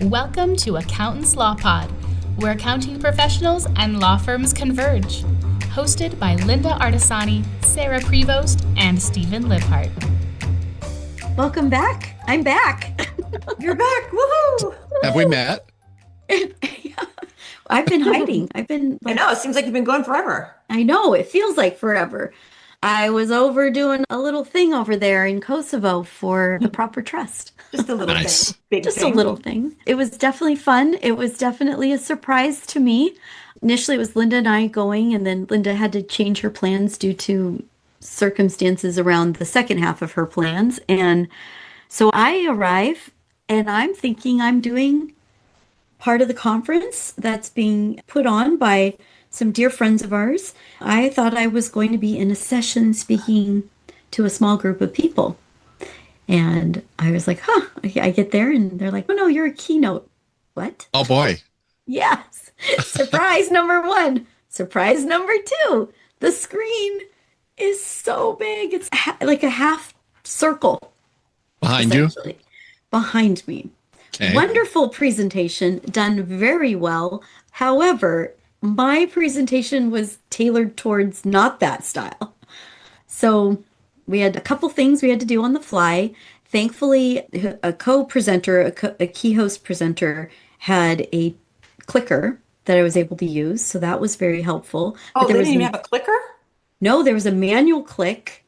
Welcome to Accountants Law Pod, where accounting professionals and law firms converge. Hosted by Lynda Artisani, Sarah Prevost, and Stephen Libhart. Welcome back. I'm back. You're back. Woohoo! Have we met? I've been hiding. I know. It seems like you've been going forever. I know. It feels like forever. I was over doing a little thing over there in Kosovo for the proper trust. Just a little Nice. thing. Just a little thing. It was definitely fun. It was definitely a surprise to me. Initially, it was Lynda and I going, and then Lynda had to change her plans due to circumstances around the second half of her plans. And so I arrive, and I'm thinking I'm doing part of the conference that's being put on by some dear friends of ours. I thought I was going to be in a session speaking to a small group of people. And I was like, I get there and they're like, oh no, you're a keynote. What? Oh boy. Yes. Surprise number one. Surprise number two. The screen is so big. It's like a half circle. Behind you? Behind me. Okay. Wonderful presentation, done very well. However, my presentation was tailored towards not that style. So we had a couple things we had to do on the fly. Thankfully, a co-presenter, a key host presenter had a clicker that I was able to use. So that was very helpful. Oh, they didn't even have a clicker? No, there was a manual click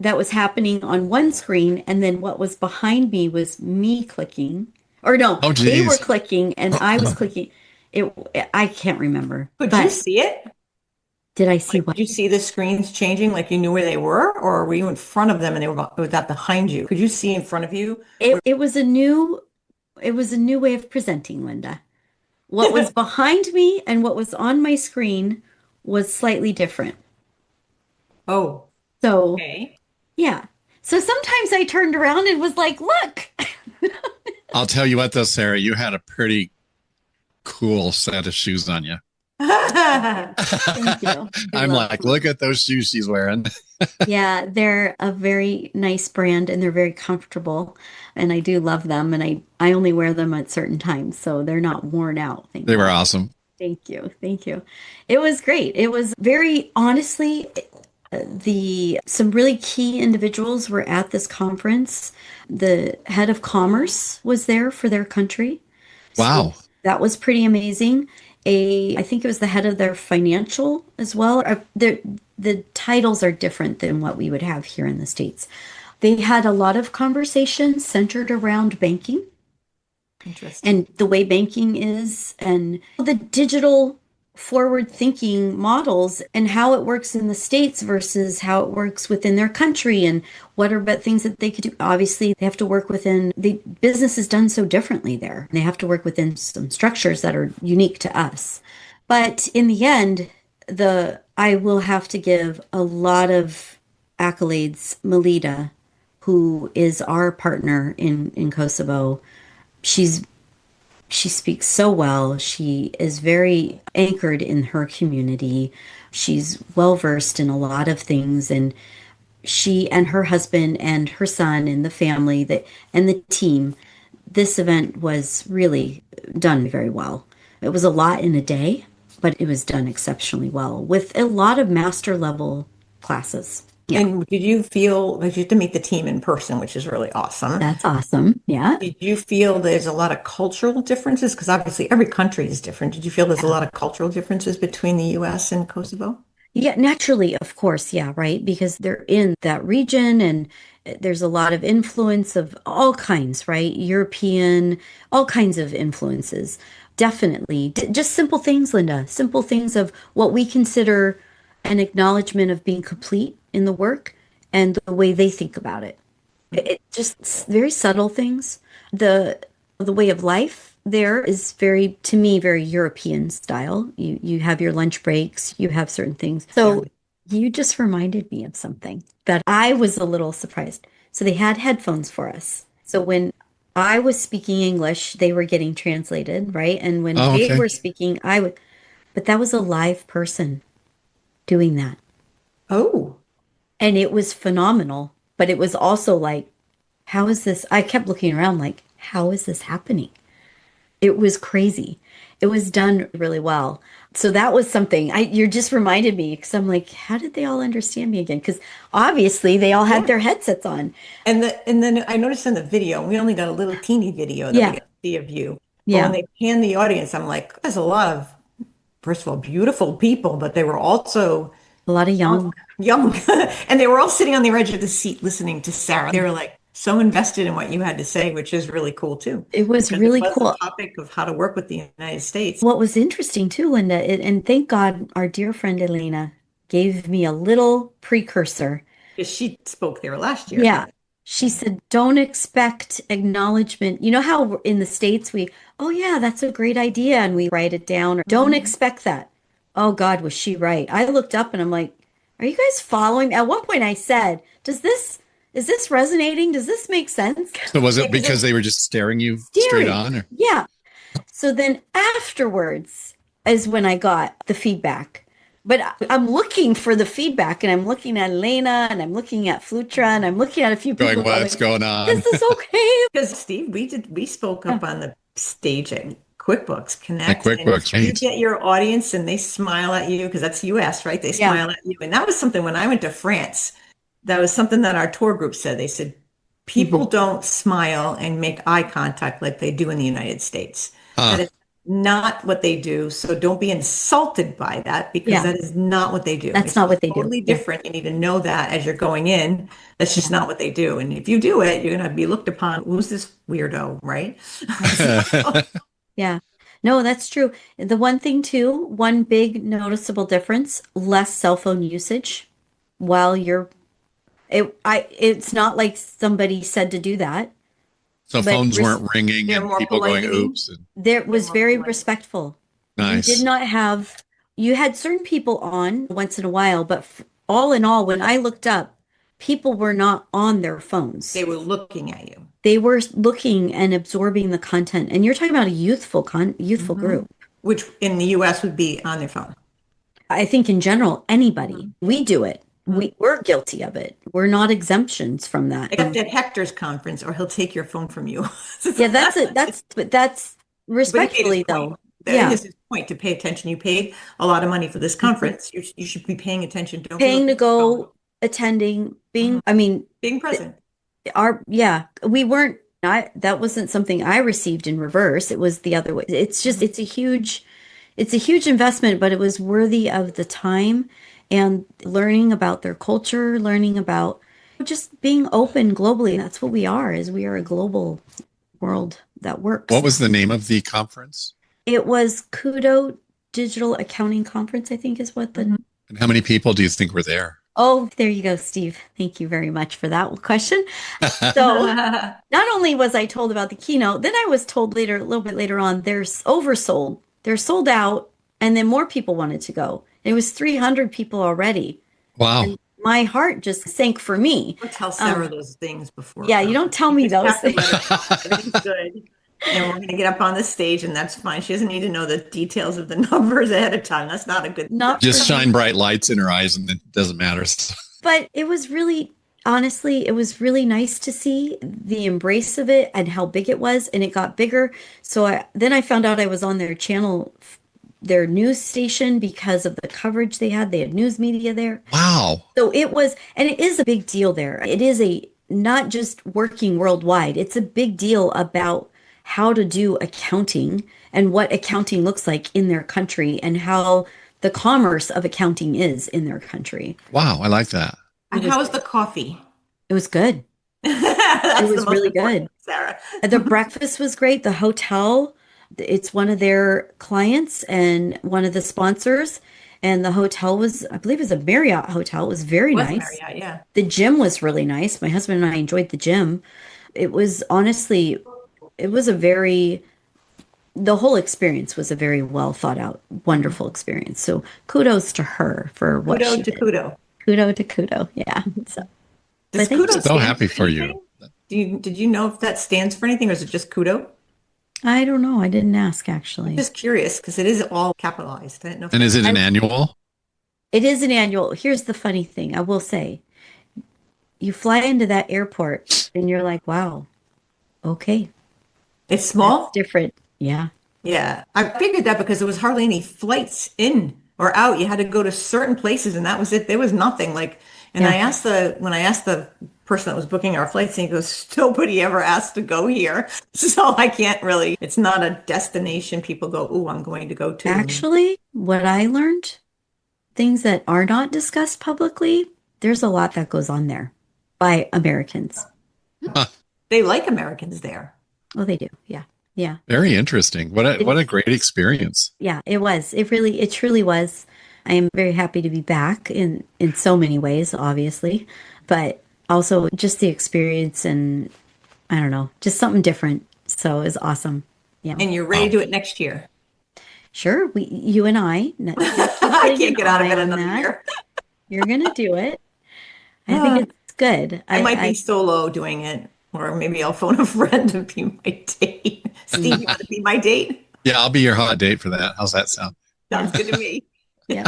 that was happening on one screen. And then what was behind me was me clicking. Or no, they were clicking and I was clicking. I can't remember. Could you see it? Did I see what? Did you see the screens changing like you knew where they were? Or were you in front of them and it was that behind you? Could you see in front of you? It was a new way of presenting, Lynda. What was behind me and what was on my screen was slightly different. Oh. So, okay. Yeah. So sometimes I turned around and was like, look. I'll tell you what though, Sarah, you had a pretty cool set of shoes on you. Thank you. I'm like, look at those shoes she's wearing. Yeah, they're a very nice brand and they're very comfortable. And I do love them. And I only wear them at certain times. So they're not worn out. They were awesome. Thank you. Thank you. It was great. It was very, honestly, some really key individuals were at this conference. The head of commerce was there for their country. Wow. So that was pretty amazing. I think it was the head of their financial as well. The titles are different than what we would have here in the States. They had a lot of conversations centered around banking. Interesting. And the way banking is and the digital forward-thinking models and how it works in the States versus how it works within their country and what are things that they could do. Obviously, they have to work within, the business is done so differently there. They have to work within some structures that are unique to us. But in the end, I will have to give a lot of accolades. Melita, who is our partner in Kosovo, she speaks so well. She is very anchored in her community. She's well-versed in a lot of things. And she and her husband and her son and the family and the team, this event was really done very well. It was a lot in a day, but it was done exceptionally well with a lot of master level classes. Yeah. And did you feel like you had to meet the team in person, which is really awesome? That's awesome. Yeah. Did you feel there's a lot of cultural differences? Because obviously every country is different. Did you feel there's a lot of cultural differences between the U.S. and Kosovo? Yeah, naturally, of course. Yeah, right. Because they're in that region and there's a lot of influence of all kinds, right? European, all kinds of influences. Definitely. Just simple things, Lynda. Simple things of what we consider an acknowledgement of being complete in the work and the way they think about it. It just very subtle things. The way of life there is to me, very European style. You have your lunch breaks, you have certain things. So you just reminded me of something that I was a little surprised. So they had headphones for us. So when I was speaking English, they were getting translated, right? And when they were speaking, but that was a live person doing that. Oh. And it was phenomenal. But it was also like, how is this? I kept looking around like, how is this happening? It was crazy. It was done really well. So that was something you just reminded me because I'm like, how did they all understand me again? Because obviously they all had their headsets on. And then I noticed in the video, we only got a little teeny video that we Yeah. got to see of you. But Yeah. when they panned the audience, I'm like, there's a lot of, first of all, beautiful people, but they were also A lot of young. young. And they were all sitting on the edge of the seat listening to Sarah. They were like so invested in what you had to say, which is really cool too. It was Because really it was cool. the topic of how to work with the United States. What was interesting too, Linda, and thank God our dear friend Elena gave me a little precursor. Because she spoke there last year. Yeah. She said, don't expect acknowledgement. You know how in the States oh yeah, that's a great idea, and we write it down. Or, don't expect that. Oh God, was she right? I looked up and I'm like, are you guys following? At one point I said, is this resonating? Does this make sense? So was it because they were just staring you straight Staring. on? Or? Yeah. So then afterwards is when I got the feedback. But I'm looking for the feedback, and I'm looking at Elena, and I'm looking at Flutra, and I'm looking at a few people. Going, what's going on? This is okay. Because Steve, we spoke up on the stage at QuickBooks Connect. At QuickBooks, and you right. get your audience and they smile at you because that's US, right? They Yeah. smile at you. And that was something when I went to France, that was something that our tour group said. They said, people don't smile and make eye contact like they do in the United States. That is not what they do. So don't be insulted by that because Yeah. that is not what they do. That's It's not what they do. totally different. You need to know that as you're going in. That's just not what they do. And if you do it, you're going to be looked upon. Who's this weirdo, right? Yeah. No, that's true. The one thing too, one big noticeable difference, less cell phone usage while it's not like somebody said to do that. So But phones weren't ringing they're and more people going, politely- oops. And, There was more very polite. respectful. nice. You did not have, you had certain people on once in a while, but all in all, when I looked up, people were not on their phones. They were looking at you. They were looking and absorbing the content. And you're talking about a youthful group. Which in the US would be on their phone. I think in general, anybody, we do it. We're guilty of it. We're not exemptions from that. Except at Hector's conference, or he'll take your phone from you. Yeah, that's it. But that's But he made his respectfully though. point. That is his point, to pay attention. You paid a lot of money for this conference. You should be paying attention. Don't be Paying to looking at your phone. go, attending, I mean, Being present. we weren't, that wasn't something I received in reverse. It was the other way. It's a huge investment, but it was worthy of the time and learning about their culture, learning about just being open globally. That's what we are, is we are a global world that works. What was the name of the conference? It was Kudo Digital Accounting Conference, I think is what the And how many people do you think were there? Oh, there you go, Steve. Thank you very much for that question. So not only was I told about the keynote, then I was told a little bit later on, they're oversold. They're sold out, and then more people wanted to go. It was 300 people already. Wow. And my heart just sank for me. Don't tell Sarah those things before. Yeah, you don't tell me those things. Everything's good. And we're going to get up on the stage, and that's fine. She doesn't need to know the details of the numbers ahead of time. That's not a good Not Just for me. shine bright lights in her eyes and it doesn't matter. But it was really, honestly, it was really nice to see the embrace of it and how big it was, and it got bigger. So then I found out I was on their channel, their news station, because of the coverage they had. They had news media there. Wow. So it was, and it is a big deal there. It is not just working worldwide. It's a big deal about how to do accounting and what accounting looks like in their country and how the commerce of accounting is in their country. Wow. I like that. And how was the coffee? It was good. It was really good. Sarah. The breakfast was great. The hotel, it's one of their clients and one of the sponsors. And the hotel was, I believe it was a Marriott hotel. It was very Was nice. Marriott, yeah. The gym was really nice. My husband and I enjoyed the gym. It was honestly, the whole experience was a very well thought out, wonderful experience. So kudos to her for what Kudo she to did. Kudo. Kudo to kudo. Yeah. So Does thank Kudo you. So stand happy for anything? you. Did you know if that stands for anything, or is it just Kudo? I don't know. I didn't ask actually. Just curious because it is all capitalized. I didn't know. And is it an annual? It is an annual. Here's the funny thing. I will say, you fly into that airport and you're like, wow, okay, It's small. that's different. Yeah. Yeah, I figured that because there was hardly any flights in or out. You had to go to certain places, and that was it. There was nothing like. And Yeah. when I asked the person that was booking our flights, and he goes, "Nobody ever asked to go here, so I can't really. It's not a destination people go, oh, I'm going to go to." Actually, what I learned, things that are not discussed publicly, there's a lot that goes on there by Americans. Huh. They like Americans there. Oh, they do. Yeah. Yeah. Very interesting. What a great experience. Yeah, it was. It truly was. I am very happy to be back in so many ways, obviously, but also just the experience and I don't know, just something different. So it was awesome. Yeah. And you're ready to do it next year. Sure, you and I. I can't get out of it another year. You're gonna do it. I think it's good. I might be solo doing it, or maybe I'll phone a friend to be my date. Steve, you want to be my date? Yeah, I'll be your hot date for that. How's that sound? Sounds good to me. Yeah.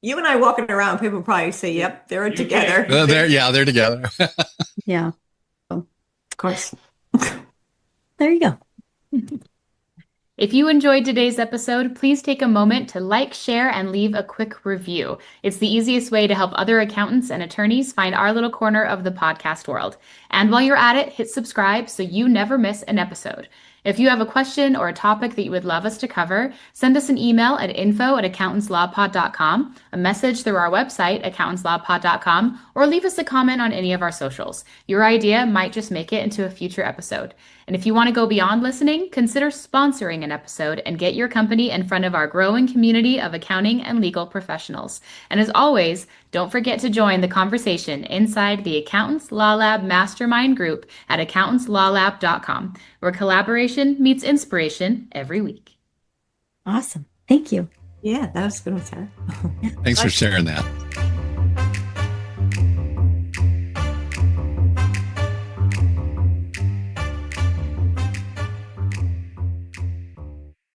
You and I walking around, people probably say, "Yep, they're together." They're together. Yeah. Of course. There you go. If you enjoyed today's episode, please take a moment to like, share, and leave a quick review. It's the easiest way to help other accountants and attorneys find our little corner of the podcast world. And while you're at it, hit subscribe so you never miss an episode. If you have a question or a topic that you would love us to cover, send us an email at info@accountantslawpod.com, a message through our website, accountantslawpod.com, or leave us a comment on any of our socials. Your idea might just make it into a future episode. And if you want to go beyond listening, consider sponsoring an episode and get your company in front of our growing community of accounting and legal professionals. And as always, don't forget to join the conversation inside the Accountants Law Lab Mastermind group at accountantslawlab.com, where collaboration meets inspiration every week. Awesome. Thank you. Yeah, that was good with her. Thanks for sharing that.